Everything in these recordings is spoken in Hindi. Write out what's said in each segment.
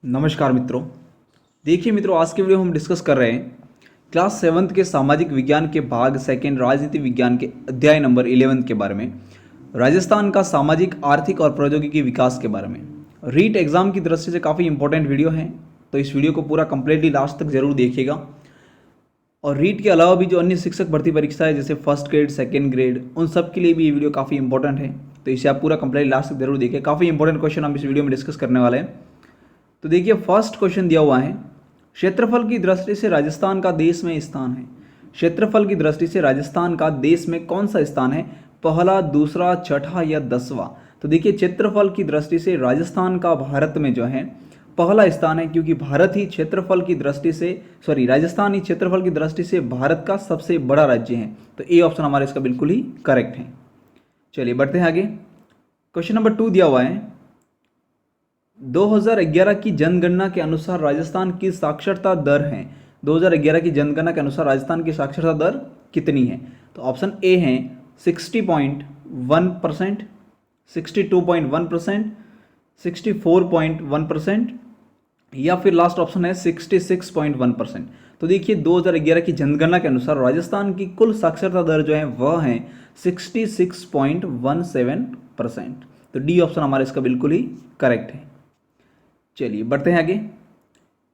नमस्कार मित्रों। देखिए मित्रों, आज के वीडियो हम डिस्कस कर रहे हैं क्लास 7th के सामाजिक विज्ञान के भाग सेकेंड राजनीति विज्ञान के अध्याय नंबर 11 के बारे में, राजस्थान का सामाजिक आर्थिक और प्रौद्योगिकी विकास के बारे में। रीट एग्जाम की दृष्टि से काफ़ी इंपॉर्टेंट वीडियो है, तो इस वीडियो को पूरा कंप्लीटली लास्ट तक जरूर देखिएगा। और रीट के अलावा भी जो अन्य शिक्षक भर्ती परीक्षा है जैसे फर्स्ट ग्रेड, सेकेंड ग्रेड, उन सब के लिए भी ये वीडियो काफ़ी इंपॉर्टेंट है, तो इसे आप पूरा कंप्लीटली लास्ट तक जरूर देखिए। काफ़ी इंपॉर्टेंट क्वेश्चन हम इस वीडियो में डिस्कस करने वाले हैं। तो देखिए, फर्स्ट क्वेश्चन दिया हुआ है, क्षेत्रफल की दृष्टि से राजस्थान का देश में स्थान है। क्षेत्रफल की दृष्टि से राजस्थान का देश में कौन सा स्थान है? पहला, दूसरा, छठा या 10वां? तो देखिए, क्षेत्रफल की दृष्टि से राजस्थान का भारत में जो है पहला स्थान है, क्योंकि भारत ही क्षेत्रफल की दृष्टि से राजस्थान ही क्षेत्रफल की दृष्टि से भारत का सबसे बड़ा राज्य है। तो ए ऑप्शन हमारा इसका बिल्कुल ही करेक्ट है। चलिए बढ़ते हैं आगे। क्वेश्चन नंबर 2 दिया हुआ है, 2011 की जनगणना के अनुसार राजस्थान की साक्षरता दर है। 2011 की जनगणना के अनुसार राजस्थान की साक्षरता दर कितनी है? तो ऑप्शन ए है 60.1%, 62.1%, 64.1% या फिर लास्ट ऑप्शन है 66.1%। तो देखिए, 2011 की जनगणना के अनुसार राजस्थान की कुल साक्षरता दर जो है वह है 66.17%। तो डी ऑप्शन हमारा इसका बिल्कुल ही करेक्ट है। चलिए बढ़ते हैं आगे।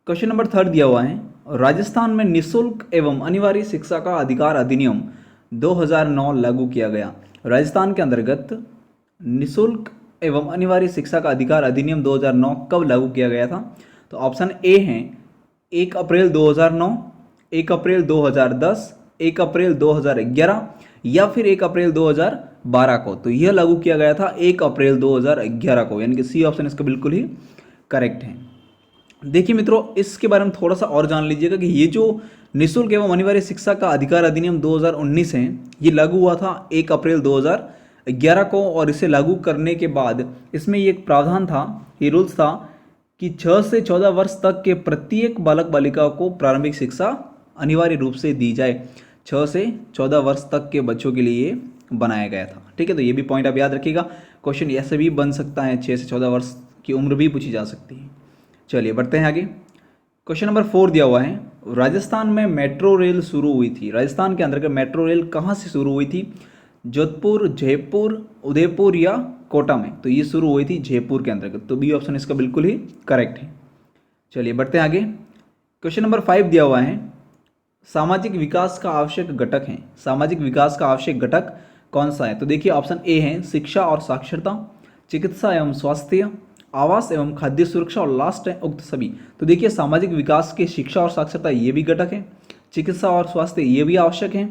क्वेश्चन नंबर 3 दिया हुआ है, राजस्थान में निःशुल्क एवं अनिवार्य शिक्षा का अधिकार अधिनियम 2009 लागू किया गया। राजस्थान के अंतर्गत निःशुल्क एवं अनिवार्य शिक्षा का अधिकार अधिनियम 2009 कब लागू किया गया था? तो ऑप्शन ए है 1 अप्रैल 2009, 1 अप्रैल 2010, 1 अप्रैल 2011 या फिर 1 अप्रैल 2012 को। तो यह लागू किया गया था 1 अप्रैल 2011 को, यानी कि सी ऑप्शन इसका बिल्कुल ही करेक्ट है। देखिए मित्रों, इसके बारे में थोड़ा सा और जान लीजिएगा कि ये जो निःशुल्क एवं अनिवार्य शिक्षा का अधिकार अधिनियम 2019 है, ये लागू हुआ था 1 अप्रैल 2011 को। और इसे लागू करने के बाद इसमें ये एक प्रावधान था, ये रूल्स था कि 6 से 14 वर्ष तक के प्रत्येक बालक बालिका को प्रारंभिक शिक्षा अनिवार्य रूप से दी जाए। 6 से 14 वर्ष तक के बच्चों के लिए बनाया गया था। ठीक है, तो ये भी पॉइंट आप याद रखिएगा। क्वेश्चन ऐसे भी बन सकता है, 6 से 14 वर्ष की उम्र भी पूछी जा सकती है। चलिए बढ़ते हैं आगे। क्वेश्चन नंबर 4 दिया हुआ है, राजस्थान में मेट्रो रेल शुरू हुई थी। राजस्थान के अंतर्गत मेट्रो रेल कहाँ से शुरू हुई थी? जोधपुर, जयपुर, उदयपुर या कोटा में? तो ये शुरू हुई थी जयपुर के अंतर्गत। तो बी ऑप्शन इसका बिल्कुल ही करेक्ट है। चलिए बढ़ते हैं आगे। क्वेश्चन नंबर 5 दिया हुआ है, सामाजिक विकास का आवश्यक घटक है। सामाजिक विकास का आवश्यक घटक कौन सा है? तो देखिए, ऑप्शन ए है शिक्षा और साक्षरता, चिकित्सा एवं स्वास्थ्य, आवास एवं खाद्य सुरक्षा और लास्ट है उक्त सभी। तो देखिए, सामाजिक विकास के शिक्षा और साक्षरता ये भी घटक है, चिकित्सा और स्वास्थ्य ये भी आवश्यक है,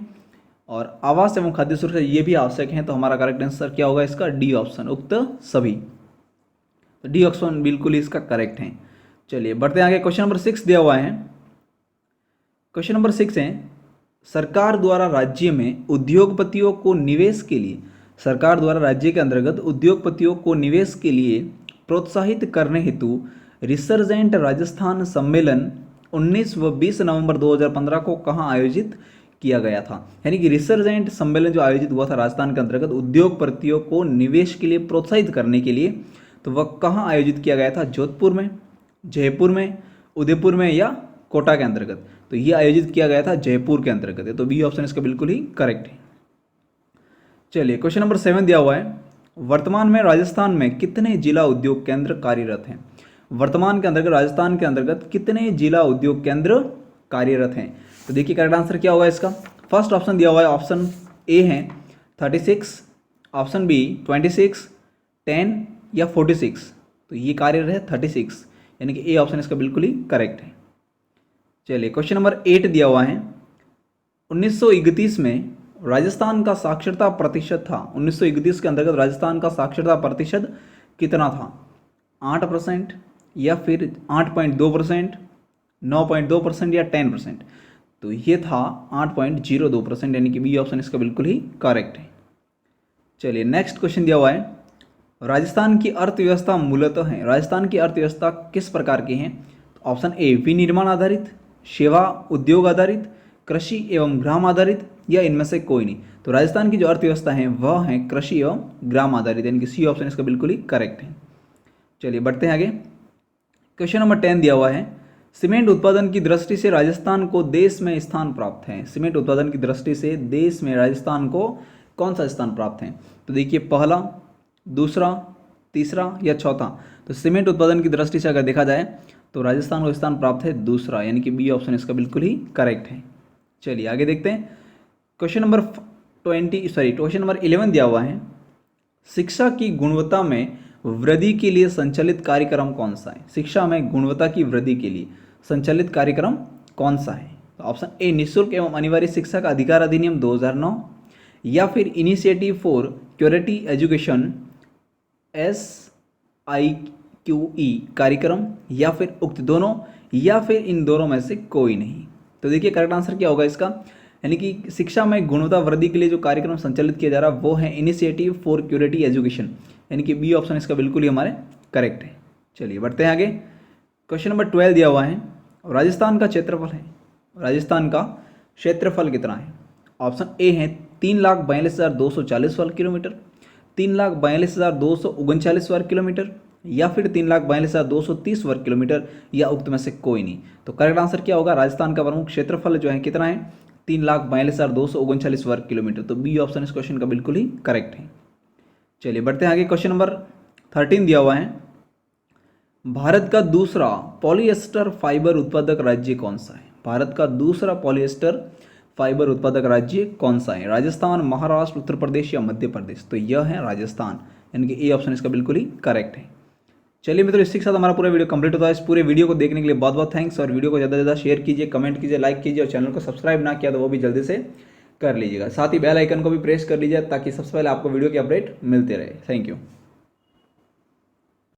और आवास एवं खाद्य सुरक्षा ये भी आवश्यक है। तो हमारा करेक्ट आंसर क्या होगा इसका? डी ऑप्शन उक्त सभी। तो डी ऑप्शन बिल्कुल ही इसका करेक्ट है। चलिए बढ़ते हैं आगे। क्वेश्चन नंबर 6 दिया हुआ है। क्वेश्चन नंबर 6 है, सरकार द्वारा राज्य में उद्योगपतियों को निवेश के लिए, सरकार द्वारा राज्य के अंतर्गत उद्योगपतियों को निवेश के लिए प्रोत्साहित करने हेतु रिसर्जेंट राजस्थान सम्मेलन 19 व 20 नवंबर 2015 को कहाँ आयोजित किया गया था? यानी कि रिसर्जेंट सम्मेलन जो आयोजित हुआ था राजस्थान के अंतर्गत उद्योगपतियों को निवेश के लिए प्रोत्साहित करने के लिए, तो वह कहाँ आयोजित किया गया था? जोधपुर में, जयपुर में, उदयपुर में या कोटा के अंतर्गत? तो ये आयोजित किया गया था जयपुर के अंतर्गत है। तो बी ऑप्शन इसका बिल्कुल ही करेक्ट है। चलिए क्वेश्चन नंबर 7 दिया हुआ है, वर्तमान में राजस्थान में कितने जिला उद्योग केंद्र कार्यरत हैं? वर्तमान के अंतर्गत राजस्थान के अंतर्गत कितने जिला उद्योग केंद्र कार्यरत हैं? तो देखिए, करेक्ट आंसर क्या होगा इसका? फर्स्ट ऑप्शन दिया हुआ है, ऑप्शन ए है 36, ऑप्शन बी 26, 10 या 46। तो ये कार्यरत है 36, यानी कि ए ऑप्शन इसका बिल्कुल ही करेक्ट है। चलिए क्वेश्चन नंबर 8 दिया हुआ है, 1931 में राजस्थान का साक्षरता प्रतिशत था। 1931 के अंतर्गत राजस्थान का साक्षरता प्रतिशत कितना था? 8% या फिर 8.2%, 9.2% या 10%? तो ये था 8.02%, यानी कि बी ऑप्शन इसका बिल्कुल ही करेक्ट है। चलिए नेक्स्ट क्वेश्चन दिया हुआ है, राजस्थान की अर्थव्यवस्था मूलतः है। राजस्थान की अर्थव्यवस्था किस प्रकार की है? तो ऑप्शन ए विनिर्माण आधारित, सेवा उद्योग आधारित, कृषि एवं ग्राम आधारित या इनमें से कोई नहीं? तो राजस्थान की जो अर्थव्यवस्था है वह है कृषि एवं ग्राम आधारित, यानी कि सी ऑप्शन इसका बिल्कुल ही करेक्ट है। चलिए बढ़ते हैं आगे। क्वेश्चन नंबर 10 दिया हुआ है, सीमेंट उत्पादन की दृष्टि से राजस्थान को देश में स्थान प्राप्त है। सीमेंट उत्पादन की दृष्टि से देश में राजस्थान को कौन सा स्थान प्राप्त है? तो देखिए, पहला, दूसरा, तीसरा या चौथा। तो सीमेंट उत्पादन की दृष्टि से अगर देखा जाए तो राजस्थान को स्थान प्राप्त है दूसरा, यानी कि बी ऑप्शन इसका बिल्कुल ही करेक्ट है। चलिए आगे देखते हैं। क्वेश्चन नंबर 11 दिया हुआ है, शिक्षा की गुणवत्ता में वृद्धि के लिए संचालित कार्यक्रम कौन सा है? शिक्षा में गुणवत्ता की वृद्धि के लिए संचालित कार्यक्रम कौन सा है? तो ऑप्शन ए, निःशुल्क एवं अनिवार्य शिक्षा का अधिकार अधिनियम 2009, या फिर initiative for quality education SIQE कार्यक्रम, या फिर उक्त दोनों, या फिर इन दोनों में से कोई नहीं। तो देखिए करेक्ट आंसर क्या होगा इसका, यानी कि शिक्षा में गुणवत्ता वृद्धि के लिए जो कार्यक्रम संचालित किया जा रहा है वो है इनिशिएटिव फॉर क्वालिटी एजुकेशन, यानी कि बी ऑप्शन इसका बिल्कुल ही हमारे करेक्ट है। चलिए बढ़ते हैं आगे। क्वेश्चन नंबर 12 दिया हुआ है, राजस्थान का क्षेत्रफल है, राजस्थान का क्षेत्रफल कितना है? ऑप्शन ए है 3,42,240 वर्ग किलोमीटर, 3,42,239 वर्ग किलोमीटर, या फिर 3,42,230 वर्ग किलोमीटर, या उक्त में से कोई नहीं। तो करेक्ट आंसर क्या होगा? राजस्थान का प्रमुख क्षेत्रफल जो है कितना है? 3,42,239 वर्ग किलोमीटर। तो बी ऑप्शन इस क्वेश्चन का बिल्कुल ही करेक्ट है। चलिए बढ़ते हैं आगे। क्वेश्चन नंबर 13 दिया हुआ है, भारत का दूसरा पॉलिएस्टर फाइबर उत्पादक राज्य कौन सा है? भारत का दूसरा पॉलिएस्टर फाइबर उत्पादक राज्य कौन सा है? राजस्थान, महाराष्ट्र, उत्तर प्रदेश या मध्य प्रदेश? तो यह है राजस्थान, यानी कि ए ऑप्शन इसका बिल्कुल ही करेक्ट है। चलिए मित्रों, इसी के साथ हमारा पूरा वीडियो कंप्लीट होता है। इस पूरे वीडियो को देखने के लिए बहुत बहुत थैंक्स, और वीडियो को ज़्यादा से ज़्यादा शेयर कीजिए, कमेंट कीजिए, लाइक कीजिए, और चैनल को सब्सक्राइब ना किया तो वो भी जल्दी से कर लीजिएगा। साथ ही बेल आइकन को भी प्रेस कर लीजिए ताकि सबसे पहले आपको वीडियो की अपडेट मिलते रहे। Thank you.